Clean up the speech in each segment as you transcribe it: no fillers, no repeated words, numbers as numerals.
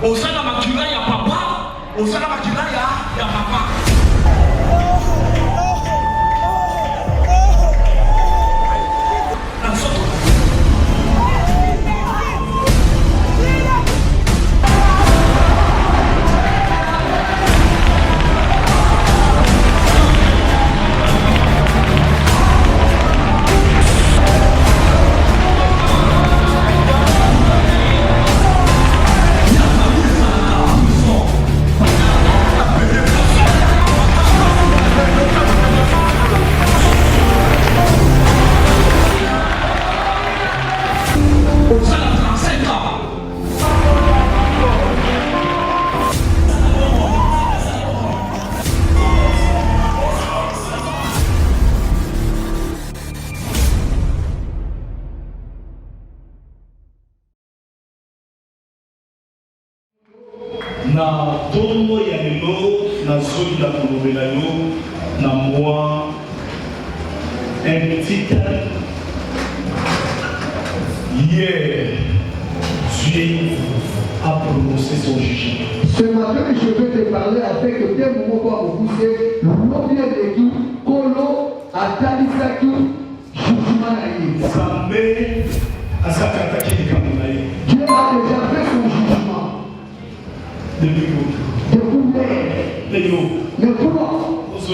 Osana makila ya papa, osana makila ya papa. Na tombo ya lelo na zoli la kolobela yo na moi un petit hier Dieu a prononcé son jugement. Ce matin je vais te parler avec des mots pour vous pousser l'objet de tout kolo atalisaki jugement na ye. Zambe asakataki likambo na ye. Dieu a déjà fait son jugement. Depuis mais pourquoi tu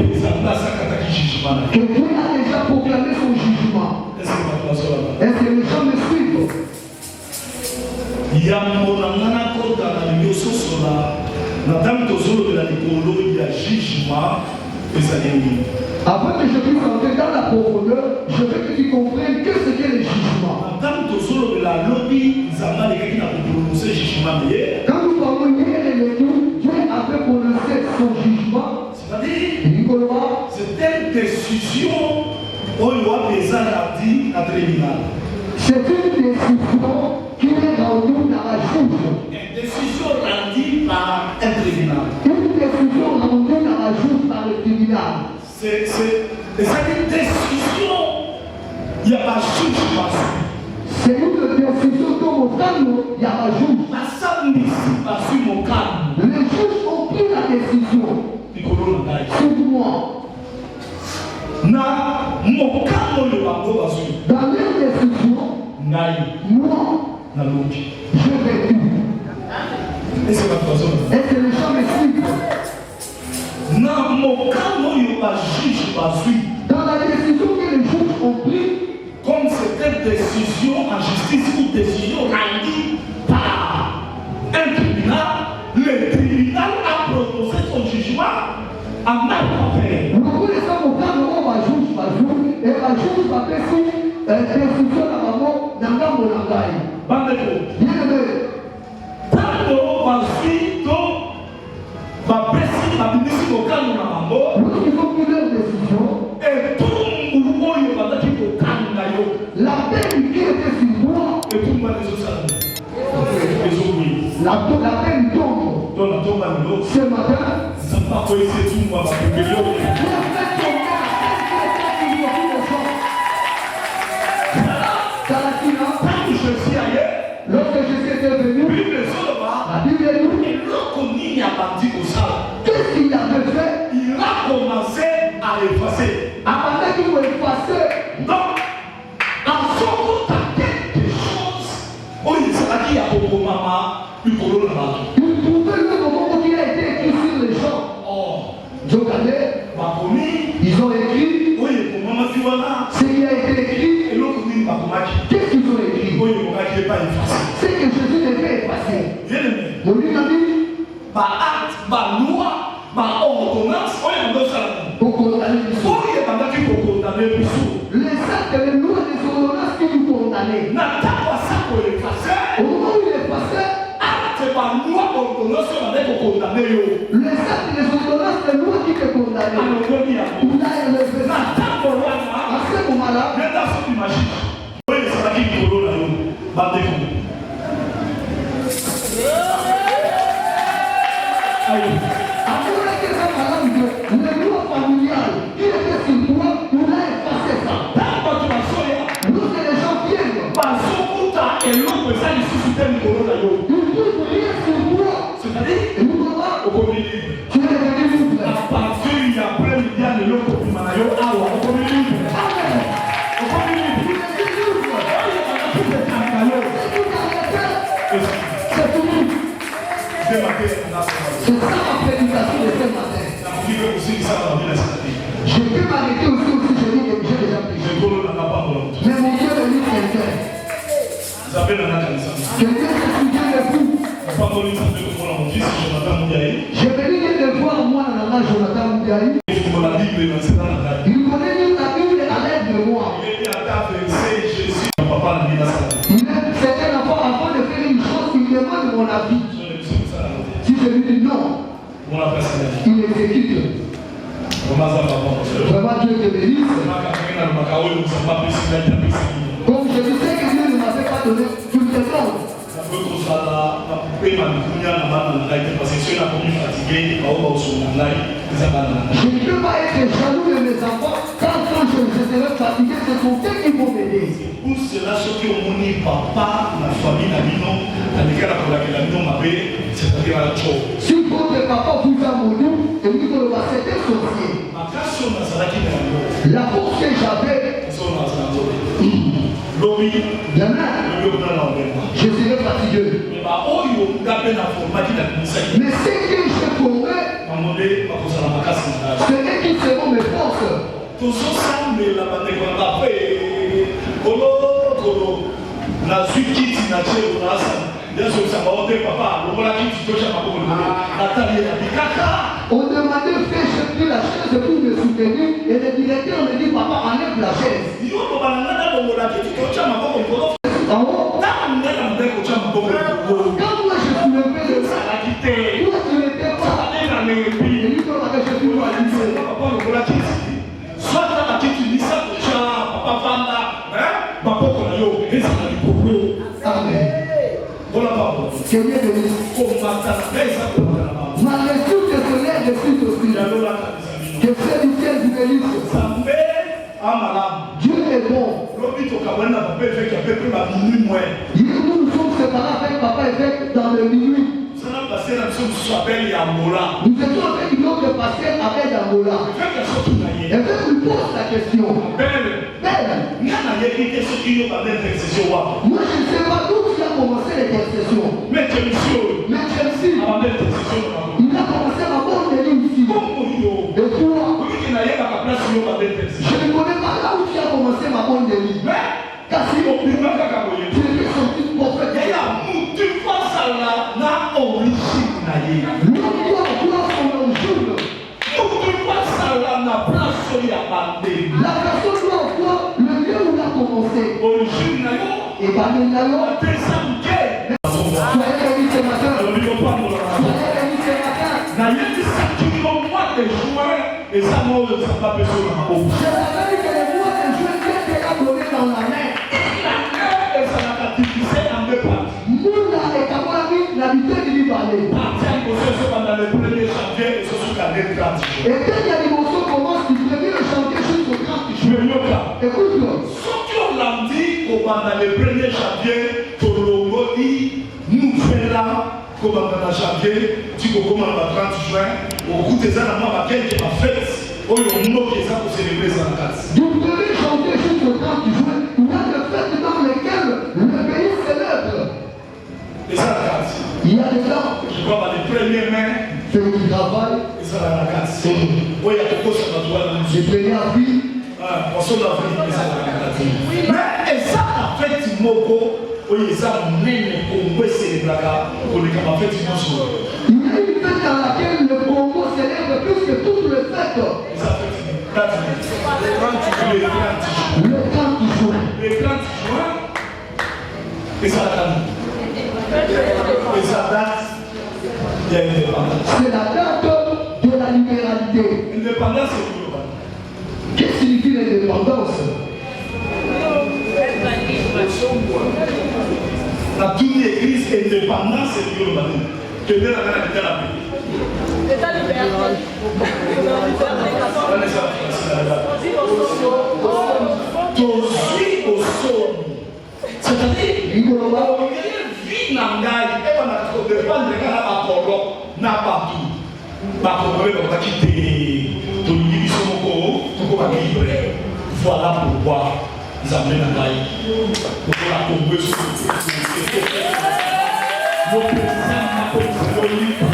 ne sais pas que Dieu a déjà proclamé son jugement? Est-ce que les gens me suivent? Avant que je puisse entrer dans la profondeur, je veux que tu comprennes que ce qu'est le jugement. Quand nous parlons hier et le tout, Dieu avait prononcé son jugement. C'est-à-dire, c'est une décision où il doit peser à tribunal. C'est une décision qui est rendue dans la juge. Une décision rendue par un tribunal. Une décision rendue dans la juge par le tribunal. C'est une décision, il n'y a pas de juge passé. C'est une décision dont mon calme, il y a un juge. Les juges ont pris la décision. Sur moi. Dans leur décision, moi, je vais tout. Est-ce que les gens me suivent? Dans la décision que les juges ont prise, comme c'était décision en justice ou décision rendue par un tribunal, le tribunal a prononcé son jugement en mal parfait. Vous connaissez mon cas, on va juger, et la juge va faire décision à maman dans le langage. Bien aimé. Lorsqu'ils ont pris leur décision, la peine qui était sur moi, la peine tombe. Ce matin, lorsque je suis venu, la Bible dit, qu'est-ce qu'il avait fait? Il a commencé à effacer. Après qu'il m'a effacé, donc, en sortant quelque chose, on dit qu'il y a beaucoup de maman, il trouvait le moment qui a été écrit sur les gens. Oh, ils ont écrit ce qui a été écrit. Qu'est-ce qu'ils ont écrit? C'est que Jésus devait effacer. Mon Dieu m'a dit, acte, loi, ordonnance, pour condamner les sous. Les actes, les lois, les ordonnances qui nous condamnaient. Au moment où il est passé, les actes, les ordonnances, les lois qui te condamnaient. Il a élevé ça. À ce moment-là, les lois familiales qui étaient sur toi, il a effacé ça. Lorsque les gens viennent, m'arrêter aussi, je dis que j'ai déjà péché. Mais mon Dieu me dit quelqu'un. Quelqu'un se souvient de vous. Je venais de voir moi dans la Jonathan Moudiaï. Il connaît même la Bible à l'aide de moi. C'était un enfant avant de faire une chose, il demande mon avis. Si je lui dis non, il exécute. Vraiment Dieu te bénisse. Comme je disais que Dieu ne m'avait pas donné une seconde. Je ne peux pas être jaloux de mes enfants quand je serai fatigué, c'est pour eux qui vont m'aider. Pour cela, ceux qui ont mon papa, la famille, la maison, c'est-à-dire la chose. Si votre papa vous a maudit, et vous le c'était sorcier. La force que j'avais, je serai fatigué. Mais ce que je pourrais, c'est eux qui seront mes forces. On demandait au frère, j'ai pris la chaise pour me soutenir et le directeur me dit, papa, enlève la chaise. En haut, quand moi je soulevais le bras, toi tu n'étais pas. Et lui, quand je suis Amen. Que Dieu bénisse. Ma lecture de ce lait de suite aussi. Que Dieu du ciel vous bénisse. Dieu est bon. Nous nous sommes séparés avec papa et avec dans le minuit. Nous étions avec une autre pasteur avec Angola. Et puis lui pose la question. Moi je ne sais pas d'où tu as commencé l'intercession. Mais Chelsea, il a commencé ma bonne ligne ici. Et toi, je ne connais pas là où tu as commencé ma bonne ligne. Car si tu es sorti de prophète, la personne doit voir le lieu où il a commencé. Et par le dialogue, soyez bénis ce matin. Soyez bénis ce matin. Et ça, moi, je ne sais pas personne. Je savais que les mois de juin étaient abonnés dans la main. Et ça n'a pas difficile en deux parties. Mouna et Kamoami, l'habitude de lui parler. Dans le 1er janvier, et ce sont la 30 jours. Et quand il y a des morceaux qui commencent du 1er janvier jusqu'au 30 jours. Écoute-le. Ce qu'on l'a dit, pendant le 1er janvier, pour le Modi, nous faisons là, comme dans janvier, tu peux commencer le 30 juin, au bout des années, moi, ma fête, ma fête, où il y a un autre qui est pour célébrer ça en classe. Du 1er janvier jusqu'au 30 juin, il y a des fêtes dans lesquelles le pays célèbre. Et ça, la classe. Il y a des gens. Je crois que les premiers mains, ceux qui travaillent. et ça, la classe. Oui, il y a quelque chose qui va trouver dans le Les premiers avis. On s'en a fait, et ça, la classe. Mais, et ça, la fête, Moko, oui, ça, même on peut célébrer pour les camarades, fête, non, sur. Il y a une fête dans laquelle le Congo célèbre plus que toutes les fêtes. Et ça, fête, le 30 juin. Le 30 juin. Le 30 juin. Et ça, la date. Et ça date de l'indépendance. C'est la date de la libéralité. L'indépendance, c'est quoi? Qu'est-ce que signifie l'indépendance? La toute l'église indépendance, c'est le Yoruba. Que Dieu la paix. L'état libéral. C'est-à-dire, vie n'engage, et on a trop de pas de gars à Polo, n'a pas tout. Pas pour eux, on va quitter tout le livre sur mon corps, tout le monde libre. Voilà pourquoi nous amènent à Naï. Pour la tomber sur le nos présidents n'a pas libre.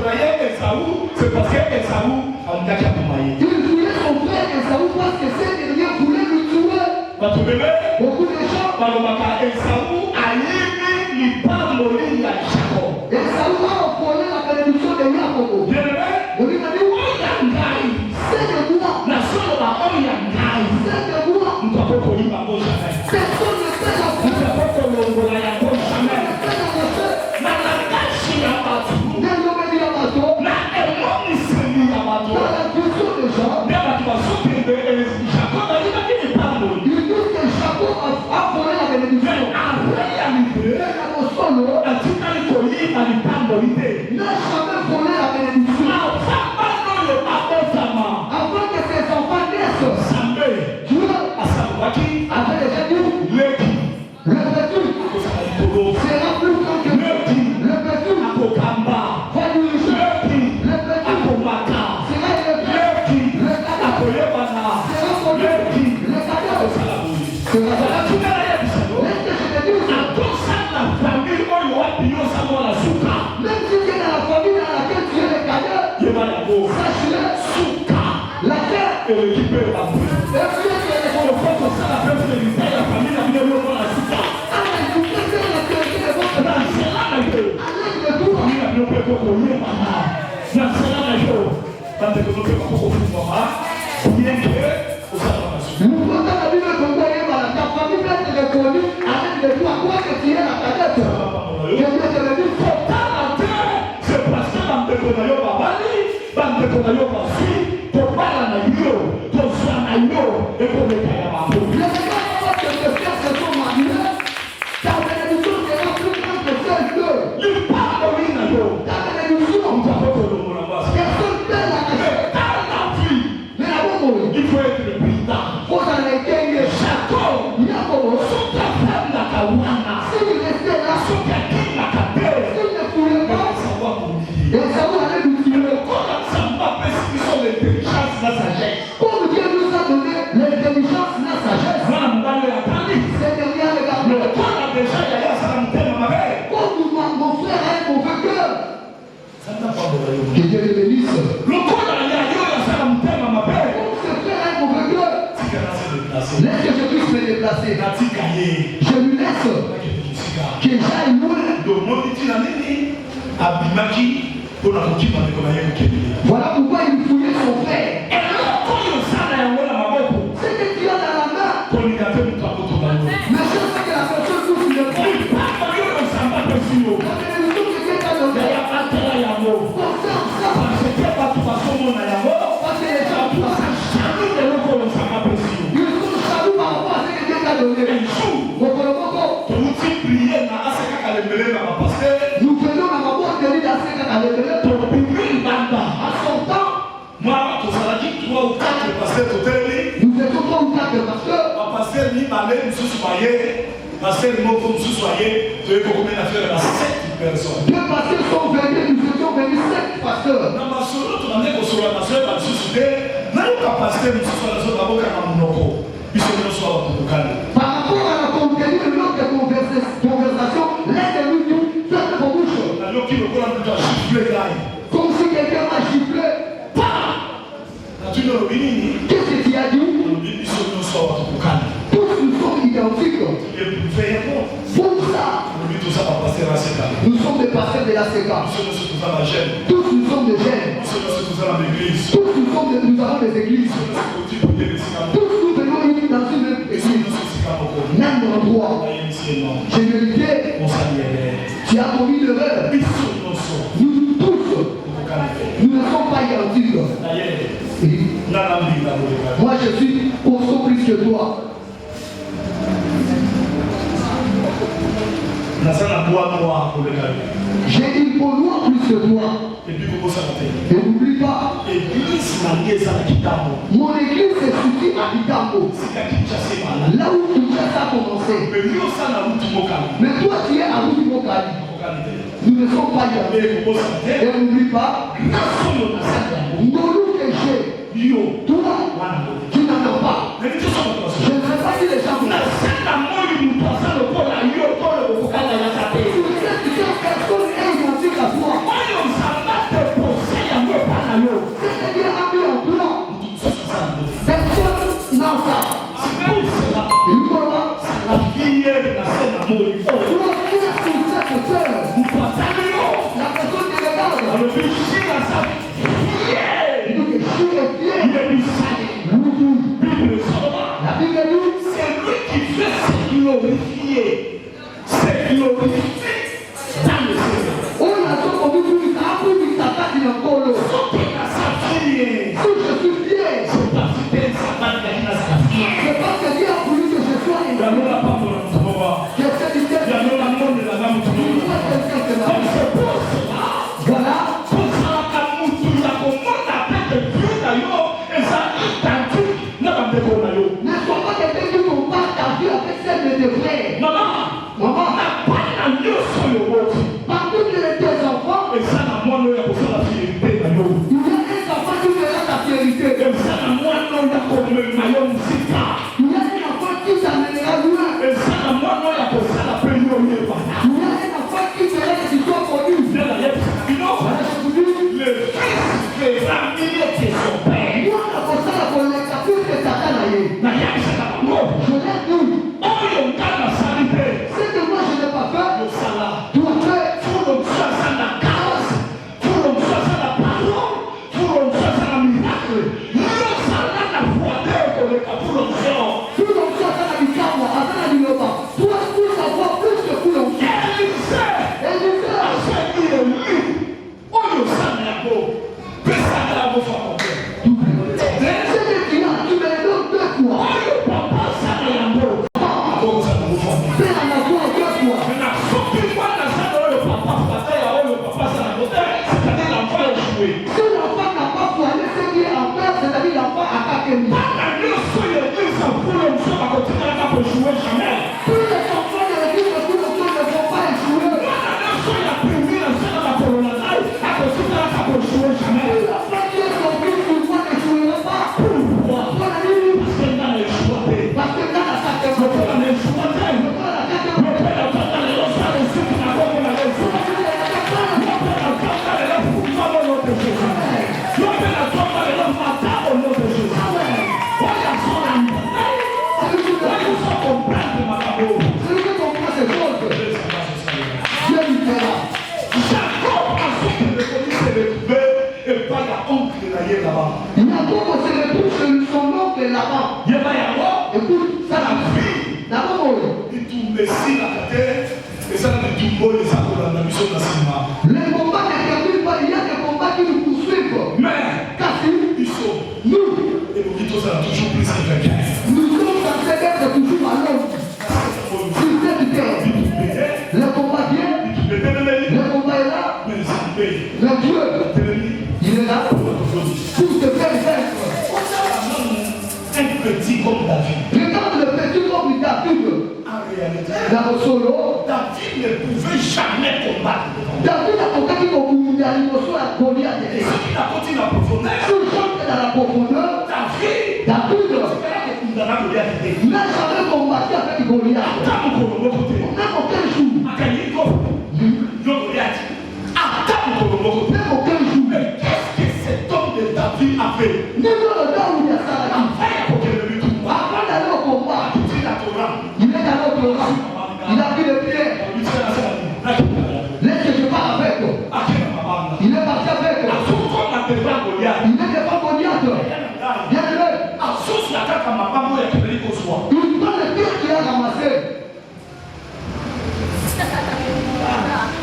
C'est parce que Esaú a un gars pour Il voulait son frère Esaú parce que ces derniers voulaient le tuer. Beaucoup de gens. Esaú a émis l'ipando de Jacob. Esaú a volé la bénédiction de Jacob. Bien-aimé, Il a dit, c'est de moi. la seule Oyangai. C'est de moi. Nous n'avons pas connu ma bouche jamais. Personne ne sait la Nous foi. n'avons pas connu la bouche jamais. Personne ne sait. Malakashi ya batu. Désormais, il y a bateau. Na emonisemi ya batu. Dans la culture des gens, Nde batu basopende Jacob alibaki l'ipando. ils disent que Jacob a volé la bénédiction. Réalité, Mais dans le solo, atikali koyiba l'ipando ite. n'a jamais volé la bénédiction. Afambano yo abotama. Avant que ses enfants naissent, Sambe Dieu asabaki avait déjà dit, leki le petit kosala litolo. sera plus grand que lui. Le petit Akokamba. va diriger. Leki Le petit akomaka. sera élevé. Leki Le cadet akoyebana. sera connu. Leki Le cadet akosala boye. sera Zala tunela ya bisalo. Laisse que je te dise, Atosala famille oyo wapi yo samona suka. même si tu es dans la famille dans laquelle tu es le cadet, Yeba yango. sache-le, Suka. la terre Elekipe ya boye. est plus que les Oyo kwa kosala peuple de l'Israël ya famille na bino yo mona suka. Allez, vous mettez la théorie de votre Na nzela na yo. Allez, le tour. Famille na bino mpe kokoyebana. Na nzela na yo. Bandeko no mpe bakokofungwama. Bien que ozala na suka. Nous comptons la Bible comme quoi ta famille va être reconnue avec le toi, quoi que tu es la cadette. Je viens de le dire. Tala te, c'est parce que bandeko na yo babali, bandeko na yo basui, tobala na yo, tozwa na yo, ekomeka ya bango. Le moment où tes frères se sont mariés, ta bénédiction sera plus grande que celle d'eux. Lipamoli na yo, Ta bénédiction, mpako kolongo na basi. personne ne peut la cacher. Mais dans la vie, Mais la bombe, il faut être brillant. faut en éteindre. Jacob, Jacob, soka fanda kawana, s'il restait là, soka kinga kabe, s'il ne pouvait pas, savoir komiye. et ça vous allait nous tuer. Kola samba pesi biso l'intelligence na sagesse. Comme Dieu nous a donné l'intelligence, la sagesse, Mwana mobali ya kali, c'est derrière le gars. mais kola déjà yaya asala motema mabe. Comme mon frère a un mauvais cœur, Santa pambola yo. que Dieu le bénisse. Lokola ya yo asala motema mabe. Comme ce frère a un mauvais cœur, Tika na se déplacer. laisse que je puisse me déplacer. Natika ye. Je lui laisse que j'aille loin. Donc mon tina nini abimaki pour la kokima de koma ye kokemile. Voilà pourquoi il fouillait son frère. Eloko yo sala yango na maboko. C'est que tu as dans la main. Kolinga te moto akotoba yo. Mais je sais que la personne touche le fond. Papa yo osamba pesi yo. La bénédiction que Dieu t'a donnée. Yaya batela yango. Conserve ça. Parce que bato basomona yango. Parce que les gens Bato basajami eloko yo osamba pesi yo. ils sont jaloux par rapport à ce que Dieu t'a donné. Ejour, Mokolomoko, touti prier na aseka kalembele na bapaster. nous venons à ma boîte de l'île à ce qu'à l'évêque. Topimi banda. À son temps, Moi, tozalaki 3 ou 4 paster totelemi. nous étions 3 ou 4 pasteurs. Bapaster mibale mosusu baye. Paster moko mosusu aye. Toyei kokomena affaire na 7 personnes. 2 pasteurs sont venus, nous étions venus 7 pasteurs. Na masolo tobande kosolola masolo ya lisusu te. Nayoka paster mosusu azoloba bokanga monoko. Biso nyonso awa tokokani. Par rapport à la contenu de notre conversation, l'un de nous dit, faites vos bouches. Nayoki lokola moto agifle ngai. Comme si quelqu'un m'a giflé. Natuni olobi nini? Qu'est-ce que tu as dit? Olobi biso nyonso awa tokokani. Tous nous sommes identiques. Eprouve yango. Pour ça, Olobi toza bapaster aseka. nous sommes des pasteurs de la SECA. Biso nyonso toza bagene. Tous nous sommes des jeunes. Biso nyonso toza na l'église. Tous nous avons des églises. Biso nyonso koti koyeba esika moko. Tous nous venons ici dans une même Biso église. nyonso esika moko. Même endroit. Nayebisi ye non. J'ai vérité. Mosali yele. Tu as commis l'erreur. Biso nyonso Nous tous, tokokani te. nous ne sommes pas identiques. Nayele. Et Nana mbinga koleka. moi, je suis costaud plus que toi. Naza na bois noir koleka yo. J'ai une peau noire plus que toi. Et puis kokosala te. Et n'oublie pas. Église mariée ça la Kitambo. Mon église est située à Kitambo. C'est la Kinshasa malade. Là où Kinshasa a commencé. Mais lui aussi a route Mokali. Mais toi tu es à Route Mokali. Nous ne sommes pas y aller. Et n'oublie pas. Ngolou que j'ai. Yo. Toi, tu n'en as pas. Mais tu sais pas. Je ne sais pas si les gens.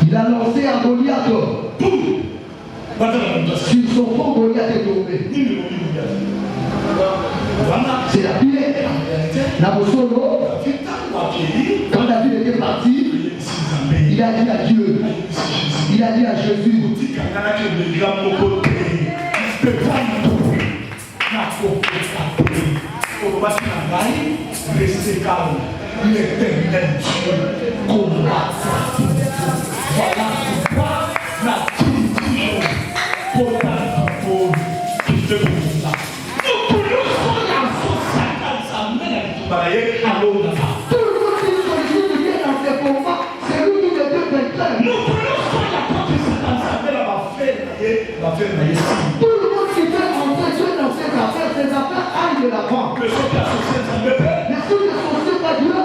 Il a lancé un Goliath. Sur son front, Goliath est tombé. C'est la pierre. La Bosolo, quand David était parti, il a dit à Dieu, il a dit à Jésus, Restez calme. L'éternel Dieu combattra pour vous. Voilà pourquoi la Trinité pour la pour de vous là. Nous connaissons la société, ça mène à tout balayer à l'eau là-bas. Tout le monde dit que Jésus vient dans ses combats, c'est lui qui les deux vainqueurs. Nous connaissons la porte de Satan, ça mène à ma fête naïe. Tout le monde qui veut entrer Dieu dans ses affaires aillent de l'avant. Le son qui associe ça me fait. Mais si ne sont pas Dieu,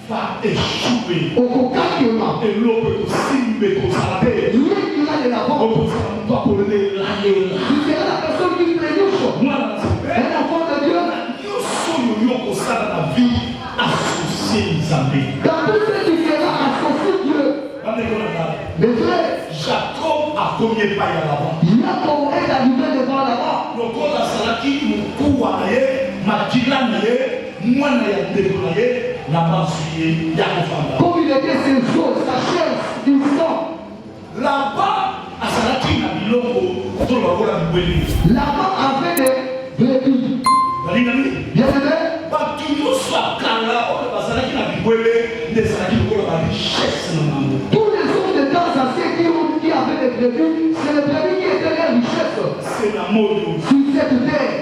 va échouer. au concactement, Et l'eau aussi me consacrer. lui qui va de l'avant, On peut pas pour les l'année. tu seras la personne qui prédouche. Moi, Un enfant de Dieu, nous sommes comme ça dans la vie associée les amis. dans tout ce qui sera associé Dieu. Mais frère, Jacob a combien de pailles là-bas? Jacob est arrivé devant là-bas. Le corps a salaki, mon cou a naé, ma kila naé, moi naé, décollé, la base suivie, Yakob. Comme il était ses os, sa chair, du sang. Là-bas, à salaki, na bilongo, tout le monde a dit. Là-bas avait des brebis. Bien aimé, Parce que nous sommes là, on va salaki na bilongo, des salaki nous avons la richesse dans le monde. tous les hommes de temps anciens qui avaient des brebis, c'est les brebis qui étaient les richesses C'est la mode. sur cette terre.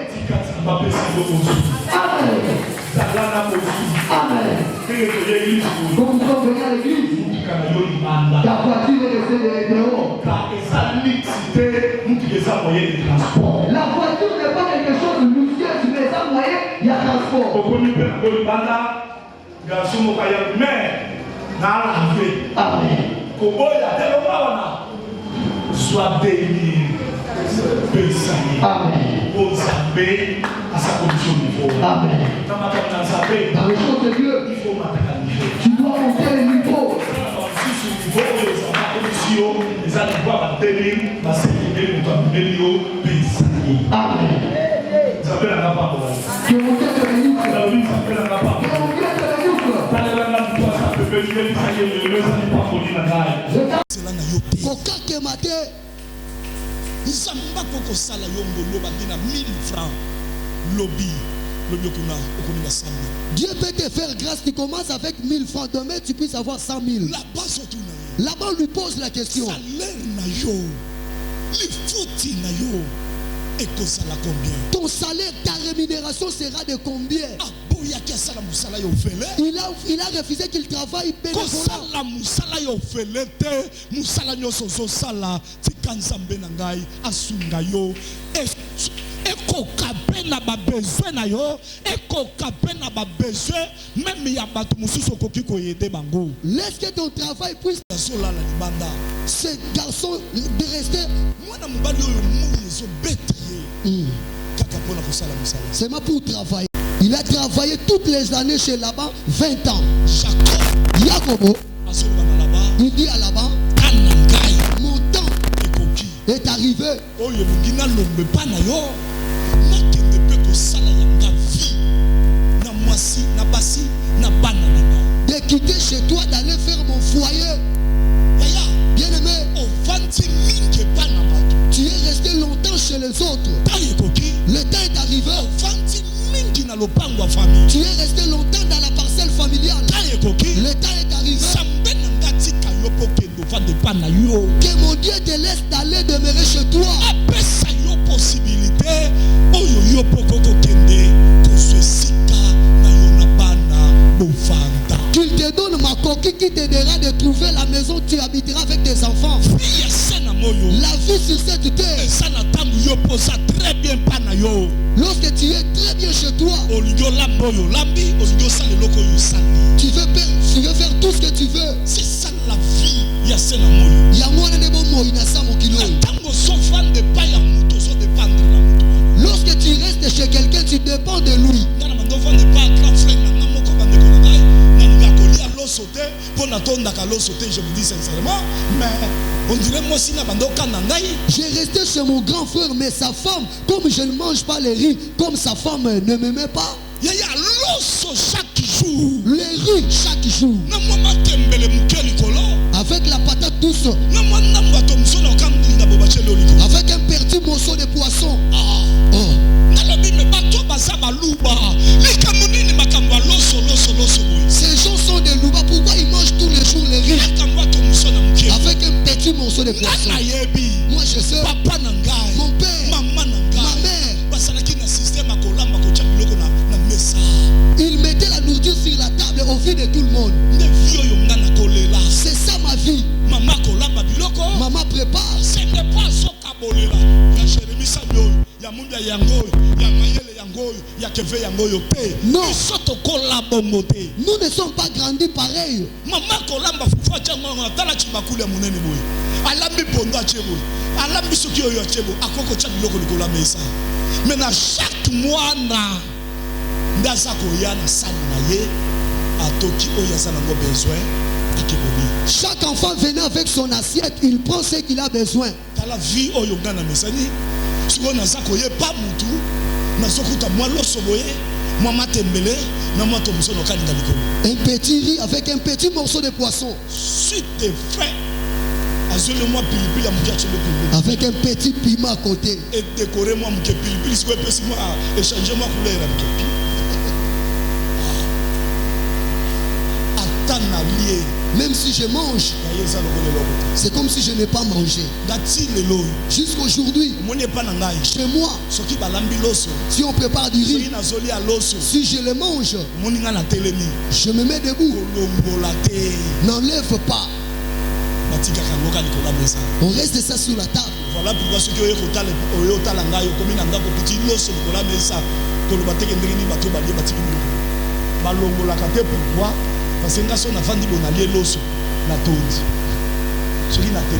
Amen. Amen. Quand nous sommes venus à l'église, la voiture est restée dehors. La voiture n'est pas quelque chose de luxueux, mais ça moyen, il y a transport. Amen. Sois béni, Amen. Amen. Dans les choses de Dieu, tu dois monter le niveau. Amen. Tu montes le niveau. kokake mate nzamba koko sala yongo loba bina 1000 francs lobby okuna okoninga 100 000. Dieu peut te faire grâce, tu commences avec 1000 francs, demain tu puisses avoir 100 000. Là-bas surtout Là-bas on lui pose la question. salaire na yo les fouti na yo et que ça la combien? Ton salaire, ta rémunération sera de combien? Il a refusé qu'il travaille bénévolement. Laisse que ton travail puisse ce garçon de rester. C'est pour travailler. Il a travaillé toutes les années chez Laban, 20 ans. Jacob, il dit à Laban, mon temps est arrivé. De quitter chez toi, d'aller faire mon foyer. Bien aimé, tu es resté longtemps chez les autres. Le temps est arrivé. Tu es resté longtemps dans la parcelle familiale. Le temps est arrivé. Que mon Dieu te laisse d'aller demeurer chez toi. Qu'il te donne ma coquille qui t'aidera de trouver la maison où tu habiteras avec tes enfants. La vie sur cette terre. Lorsque tu es très bien chez toi, tu veux faire tout ce que tu veux. C'est ça la vie. Lorsque tu restes chez quelqu'un, tu dépends de lui. Je me dis sincèrement, mais on dirait moi si j'ai resté chez mon grand frère, mais sa femme, comme je ne mange pas les riz, comme sa femme ne m'aimait pas. Il y a l'osso chaque jour. Les riz chaque jour. Avec la patate douce. Avec un petit morceau de poisson. Oh. Non. Nous ne sommes pas grandis pareil. Maintenant chaque mois chaque enfant venait avec son assiette, il prend ce qu'il a besoin. La vie un petit riz avec un petit morceau de poisson. Avec un petit piment à côté. Et décorez-moi mon pilipili, si vous pouvez échanger-moi couleur. Même si je mange, c'est comme si je n'ai pas mangé. Jusqu'aujourd'hui, chez moi, si on prépare du riz, si je le mange, je me mets debout. N'enlève pas. On reste ça sur la table. Voilà pourquoi ceux qui ont pourquoi parce que quand on a vendu bon allié l'os la tonde celui n'a que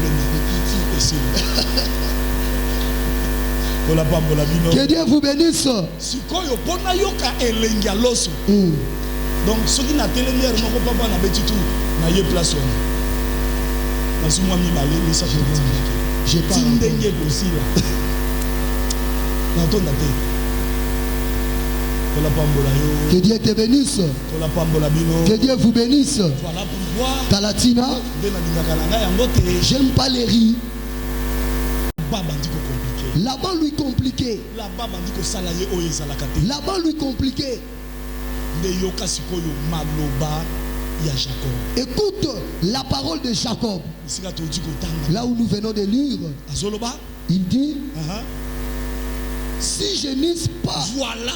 Dieu vous bénisse. Si quoi yo pona yo ka elengia l'os donc celui n'a télémière non papa na petit tout na ye place on na suma mi balé mais ça j'ai pas tindenge aussi là na tonda te. Que Dieu te bénisse. Que Dieu vous bénisse. Voilà pourquoi Talatina, j'aime pas les riz. Là-bas lui compliqué. Là-bas lui compliqué. Écoute la parole de Jacob. Là où nous venons de lire, il dit si je n'ise pas, voilà.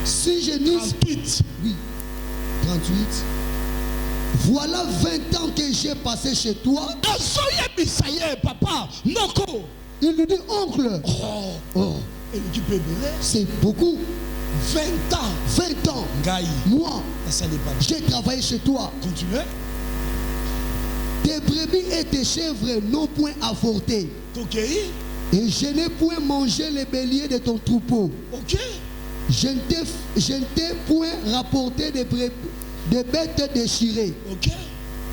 Si je n'ise 38. Oui, 38. Voilà 20 ans que j'ai passé chez toi. Papa, il lui dit oncle. C'est beaucoup. 20 ans. 20 ans. Moi, j'ai travaillé chez toi. Continuez. Tes brebis et tes chèvres n'ont point avorté. Ok. Et je n'ai point mangé les béliers de ton troupeau. Ok. Je ne t'ai point rapporté des bêtes déchirées. Ok.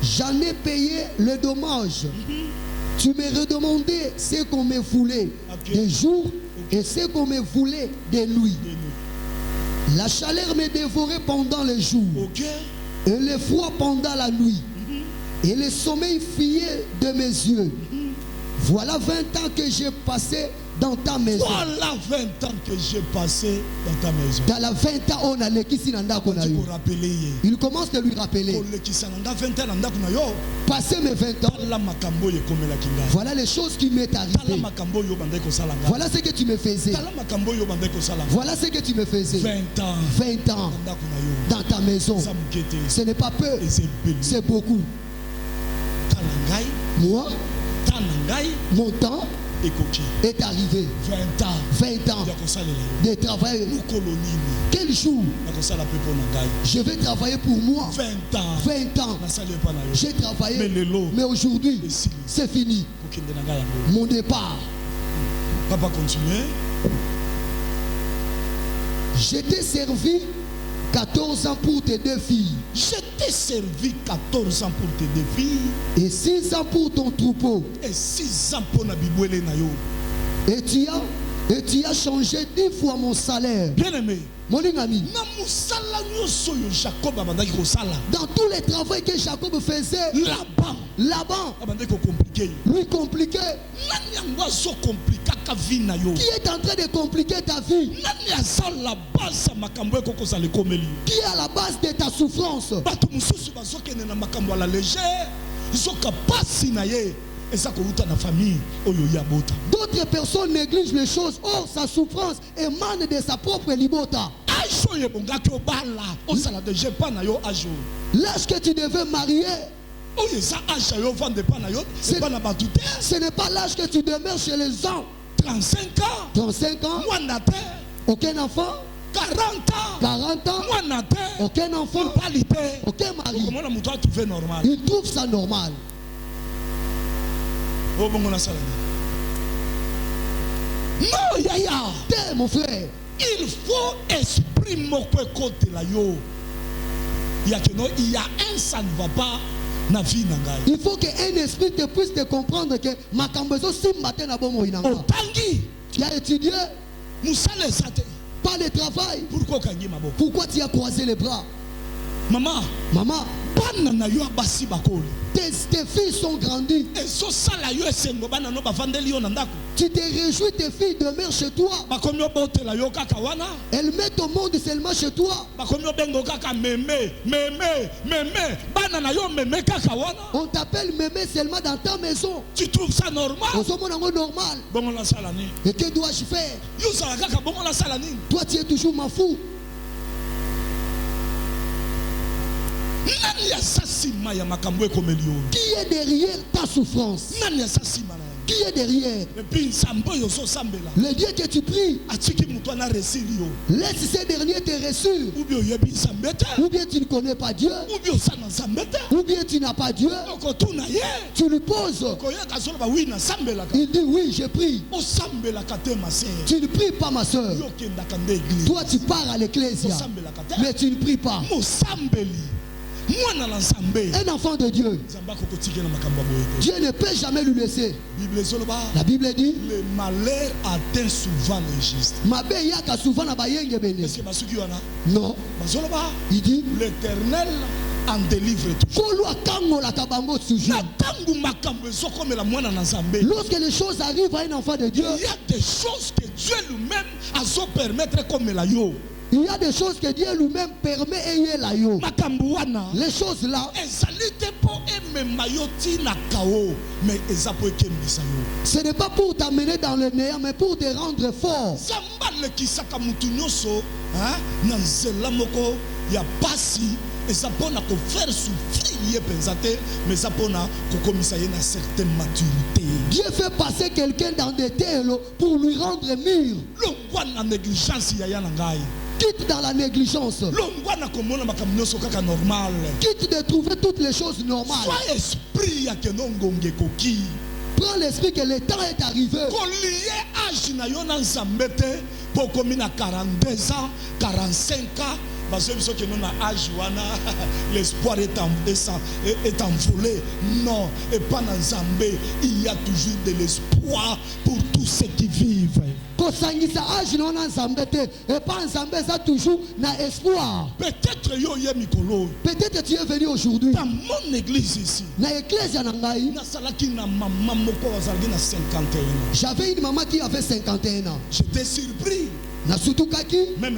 J'en ai payé le dommage. Tu me redemandais ce qu'on me voulait des jours et ce qu'on me voulait des nuits. La chaleur me dévorait pendant les jours et le froid pendant la nuit. Et le sommeil fuyait de mes yeux. Voilà 20 ans que j'ai passé dans ta maison. Voilà 20 ans que j'ai passé dans ta maison. Dans la 20 ans, on a l'équisi nanda qu'on a eu. Il commence à lui rappeler. Passé mes 20 ans. Voilà les choses qui m'est arrivées. Voilà ce que tu me faisais. Voilà ce que tu me faisais. 20 ans. 20 ans dans ta maison. Ce n'est pas peu. C'est beaucoup. Moi, mon temps est arrivé. 20 ans. 20 ans de travail. Quel jour je vais travailler pour moi? 20 ans. 20 ans. J'ai travaillé. Mais aujourd'hui, c'est fini. Mon départ. Papa, continue. Je t'ai servi 14 ans pour tes 2 filles. Je t'ai servi 14 ans pour tes 2 filles. Et 6 ans pour ton troupeau. Et 6 ans pour la bibouele na yo. Et tu as changé 10 fois mon salaire. Bien aimé. Mon ami. Dans tous les travaux que Jacob faisait, Laban lui compliquait. Qui est en train de compliquer ta vie? Qui est à la base de ta souffrance? D'autres personnes négligent les choses. Or, sa souffrance émane de sa propre libota. L'âge que tu devais marier, ce n'est pas l'âge que tu demeures chez les gens. 35 ans. 35 ans. Aucun enfant. 40 ans. 40 ans. Aucun enfant. Aucun mari. Il trouve ça normal. Non, yaya. Mon frère. Il faut esprit moko côté la yo. Il y a un ça ne va pas na vie na ngai. Il faut qu'un esprit te puisse te comprendre que ma cambezo si matin na bomo inanga. Otangi. Tu as étudié. Musale sate. Pas de travail. Pourquoi kangi mabo? Pourquoi tu as croisé les bras? Maman. Bana na yo basi bakoli. Tes filles sont grandies. Et so sala yo esengo bana no bavandeli yo na ndako. Tu te réjouis, tes filles demeurent chez toi. Bakomi obotela yo kaka wana. Elles mettent au monde seulement chez toi. Bakomi obengo kaka mémé. Bana na yo mémé kaka wana. On t'appelle mémé seulement dans ta maison. Tu trouves ça normal? Normal. Bon la salani. Et que dois-je faire? Yo sala kaka bon la salani. Toi tu es toujours ma fou. Qui est derrière ta souffrance? Qui est derrière? Le Dieu que tu pries, laisse ces derniers te reçues. Ou bien tu ne connais pas Dieu, ou bien tu n'as pas Dieu. Tu lui poses. Il dit oui, je prie. Tu ne pries pas, ma soeur. Toi tu pars à l'église, mais tu ne pries pas. Un enfant de Dieu, Dieu ne peut jamais lui laisser. La Bible dit le malheur atteint souvent les justes. Non. Il dit l'Éternel en délivre toujours. Lorsque les choses arrivent à un enfant de Dieu, il y a des choses que Dieu lui-même a so permettre comme la yo. Il y a des choses que Dieu lui-même permet et il est là. Les choses là, ce n'est pas pour t'amener dans le néant, mais pour te rendre fort. Et ça peut faire souffrir, mais ça peut une certaine maturité. Dieu fait passer quelqu'un dans des terres pour lui rendre mûr. Quitte dans la négligence. Quitte de trouver toutes les choses normales. Prends l'esprit que le temps est arrivé. Pour 42 ans, 45 ans. L'espoir est envolé. Non, et pas dans Zambé, il y a toujours de l'espoir pour tous ceux qui vivent. Peut-être peut-être tu es venu aujourd'hui dans mon église ici. J'avais une maman qui avait 51 ans. J'étais surpris. Même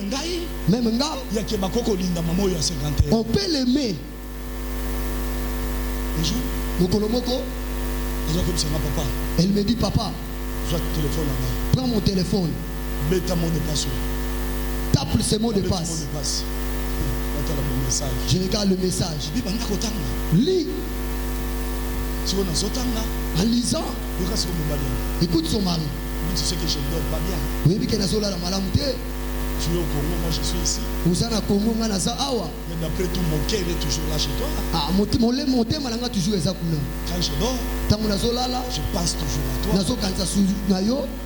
on peut l'aimer. Elle me dit papa, prends mon téléphone, tape ce mot de passe. Je regarde le message. Lis. En lisant, écoute son mari. Tu sais que je ne dors pas bien. Oui, mais tu es au Congo, moi je suis ici. Mais d'après tout, mon cœur est toujours là chez toi. Quand je dors, je pense toujours à toi.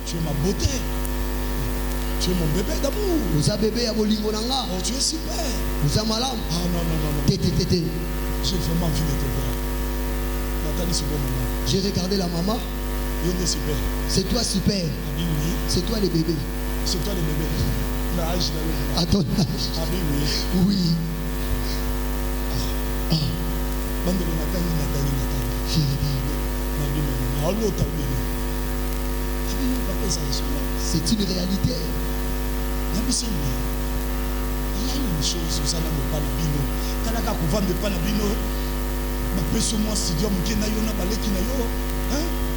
Tu es ma beauté. Tu es mon bébé d'amour. Oh, tu es super. Ah non. J'ai vraiment envie de te voir. J'ai regardé la maman. C'est toi super. C'est toi les bébés. C'est toi les bébés. À ton âge. Oui. C'est une réalité. Il y a une chose, ça n'a pas de bino. Quand on va de pas de bino,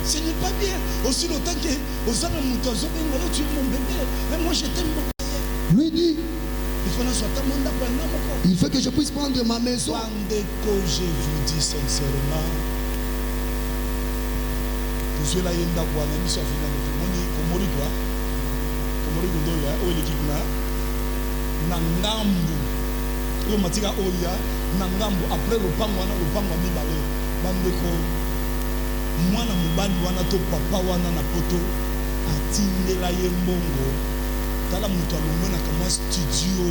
ce n'est pas bien. Aussi longtemps que tu es mon bébé. Mais moi je t'aime beaucoup. Lui dit, il faut que je puisse prendre ma maison. Je vous dis sincèrement, Komoriko ndoya oyo l'équipe na ngambu yo matika oya na ngambu après lopango wana mibale bandeko mwana mobali wana to papa wana na poto atindela ye mbongo tala mutu alongwe na kama studio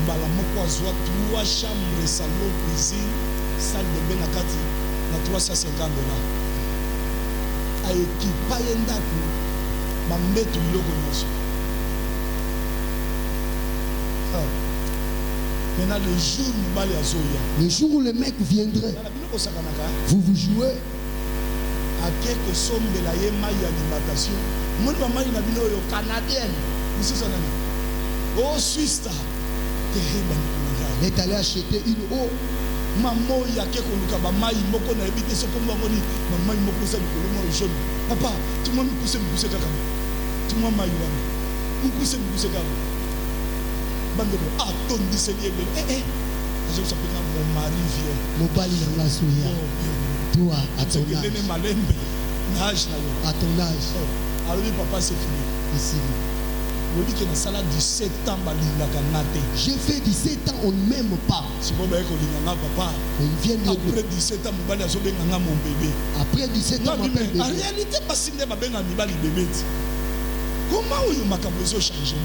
mbala moko azwa 3 chambres salon cuisine salle de bain na kati na 350 $. Aekipa ye ndako bambeto biloko nyonso. Maintenant le jour mobali azoya, le jour où le mec viendrait, vous vous jouez à quelque somme de la yema alimentation. Mon maman il a dit au canadienne, vous savez ça nani? Oh Suisse ta. Il est allé acheter une eau. Maman il y a quelque luka ba mai moko na ebite so ko ngoni maman moko sa likolo mo jeune. Papa, tout le monde me pousse kaka. Tout le monde mai wana. Me pousse kaka. Bandeko atondi selier eh je sais pas mon mari vient. Mobali na ngasuya. Toi à ton âge. À ton âge. Alors papa c'est fini. Ici. J'ai fait 17 ans, on ne m'aime pas. On vient de après 17 ans, mon bébé. Après 17 ans, on m'appelle bébé. En réalité, bébé. Comment vous changer?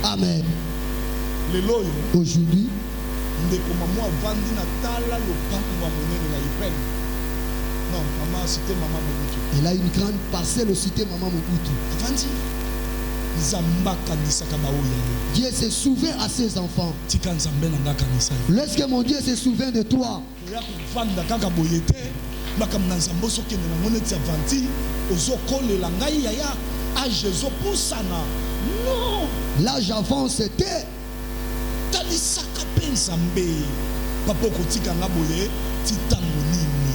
Amen. Aujourd'hui, non, maman, c'était maman Mobutu. Elle a une grande parcelle au cité maman Mobutu. Dieu se souvient à ses enfants. Lorsque mon Dieu se souvient de toi, non, l'âge avant c'était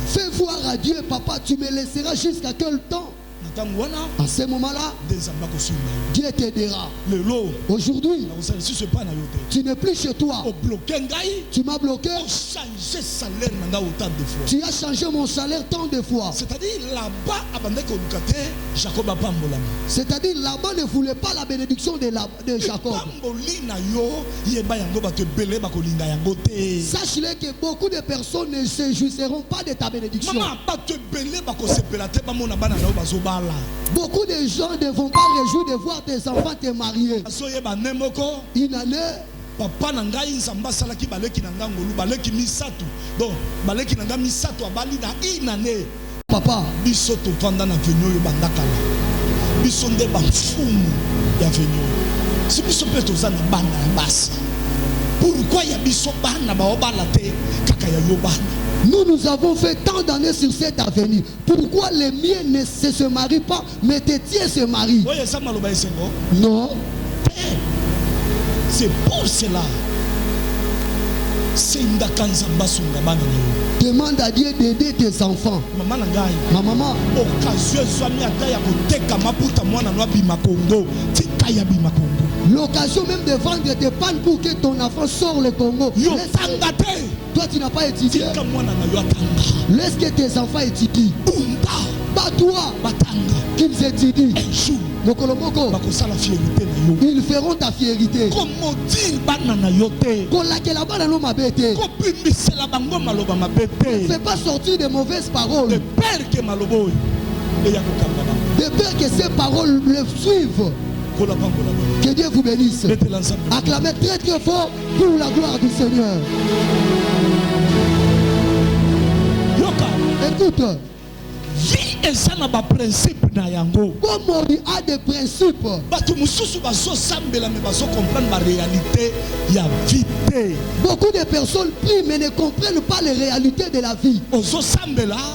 fais voir à Dieu, papa, tu me laisseras jusqu'à quel temps? À ce moment-là, Dieu t'aidera. Aujourd'hui, tu n'es plus chez toi. Tu m'as bloqué. Tu as changé mon salaire tant de fois. C'est-à-dire là-bas ne voulait pas la bénédiction de Jacob. Sache-le que beaucoup de personnes ne se jouiront pas de ta bénédiction. Beaucoup de gens ne vont pas réjouir de voir tes enfants te marier. Une année, papa nangai nzamba salaki baleki nanga ngolu baleki misatu donc baleki nanga misatu abali na inane papa biso to vanda na venyo yo bandakala biso nde ba mfumu ya venyo si biso pe to zana bana ya basi pourquoi ya biso bana ba obala te kaka ya yo bana. Nous avons fait tant d'années sur cette avenue. Pourquoi les miens ne se marient pas, mais tes tiens se marient? Non. C'est pour cela. Demande à Dieu d'aider tes enfants. Ma maman. L'occasion même de vendre tes pannes pour que ton enfant sorte le Congo. Toi tu n'as pas étudié. Laisse que tes enfants étudient. Bat-toi qu'ils étudient. Ils feront ta fierté. Ne fais pas sortir de mauvaises paroles. De peur que ces paroles le suivent. Que Dieu vous bénisse. Acclamez très très fort pour la gloire du Seigneur. Écoute. Vie et ça n'a pas principe na yango. Comme on a des principes. Beaucoup de personnes prient mais ne comprennent pas les réalités de la vie.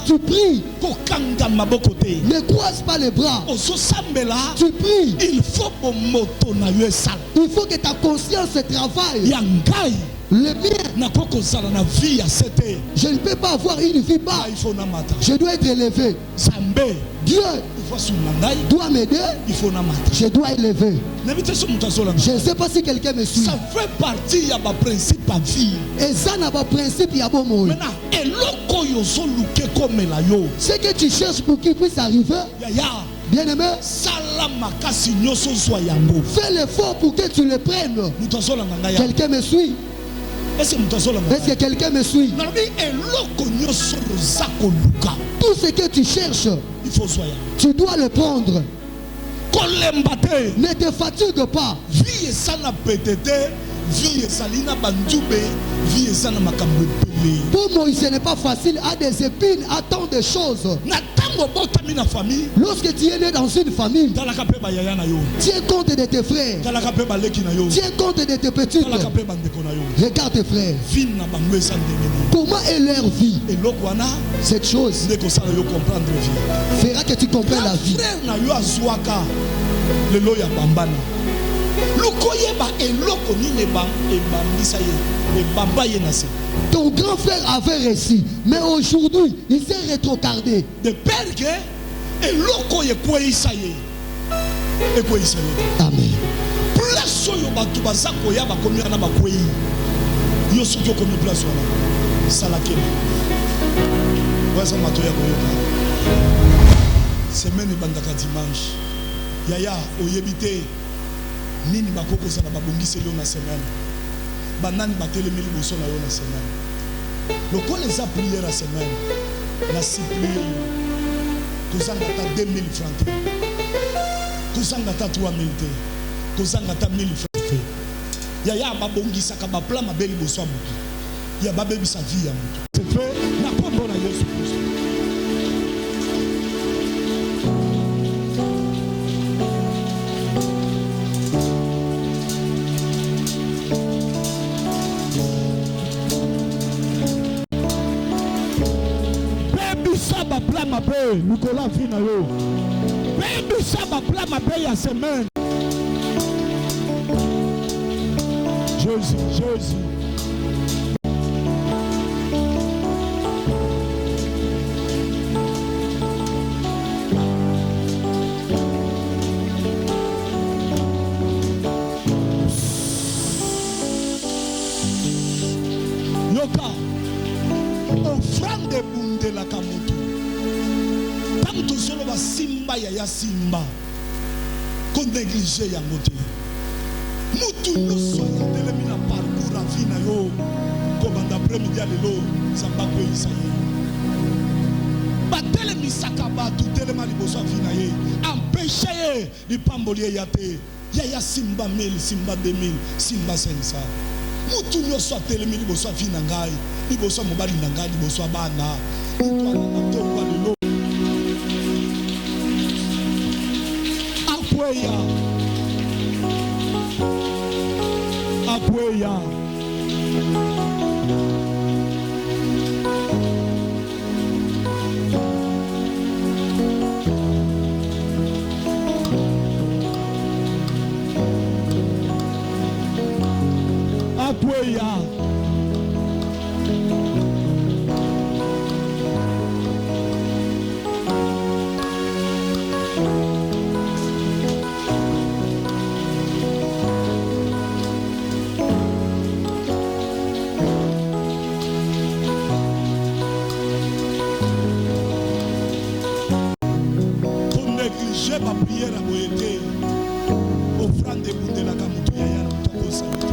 Tu pries. Ne croise pas les bras. Tu pries. Il faut que ta conscience travaille. Le mien, je ne peux pas avoir une vie bas. Je dois être élevé. Dieu doit m'aider. Je dois élever. Je ne sais pas si quelqu'un me suit. Ça fait partie de ma principe à vie. Et ça n'a pas principe à bon mot. Maintenant, eloko Ce que tu cherches pour qu'il puisse arriver, bien-aimé, fais l'effort pour que tu le prennes. Quelqu'un me suit? Est-ce que quelqu'un me suit? Tout ce que tu cherches, tu dois le prendre. Ne te fatigue pas. Pour Moïse, ce n'est pas facile. À des épines, à tant de choses. Lorsque tu es né dans une famille, tiens compte de tes frères, tiens compte de tes petites. Regarde tes frères. Comment est leur vie? Cette chose fera que tu comprennes la vie. Ton grand frère avait réussi, mais aujourd'hui il s'est rétrocardé. De peur que amen. Semaine bandaka dimanche. Yaya oyebite nini bakoko za na babongisi leo na semaine. Banani batelemeli boso na yo na semaine. Lokola eza prière à semaine. Na supplie kozanga ta 2000 francs. Kozanga ta 3000 te. Kozanga ta 1000 francs. Yaya babongisa ka ba plan mabeli boso amuki. Ya babebi sa vie ya mutu. C'est fait na kombo na Yesu Kristo. Nicolas Finayo. Baby Saba Blama Bay à semaine. Jésus. Yoka. Offrande de bunde la kamoto. Solo ba simba ya simba ko négliger ya moté mutu no so ya telemi na parcours a vie na yo ko banda après-midi lelo samba ko isaye ba telemi sakaba tu telema liboso a vie na ye empêcher li pambolier ya te ya simba 1000 simba 2000 simba 500 mutu no so telemi liboso a vie na ngai liboso mobali na ngai liboso bana itwa na to ba lelo Apoya. Ma prière a été offrande de bunde la kamutu ya yana mutoko sabete.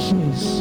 Jesus.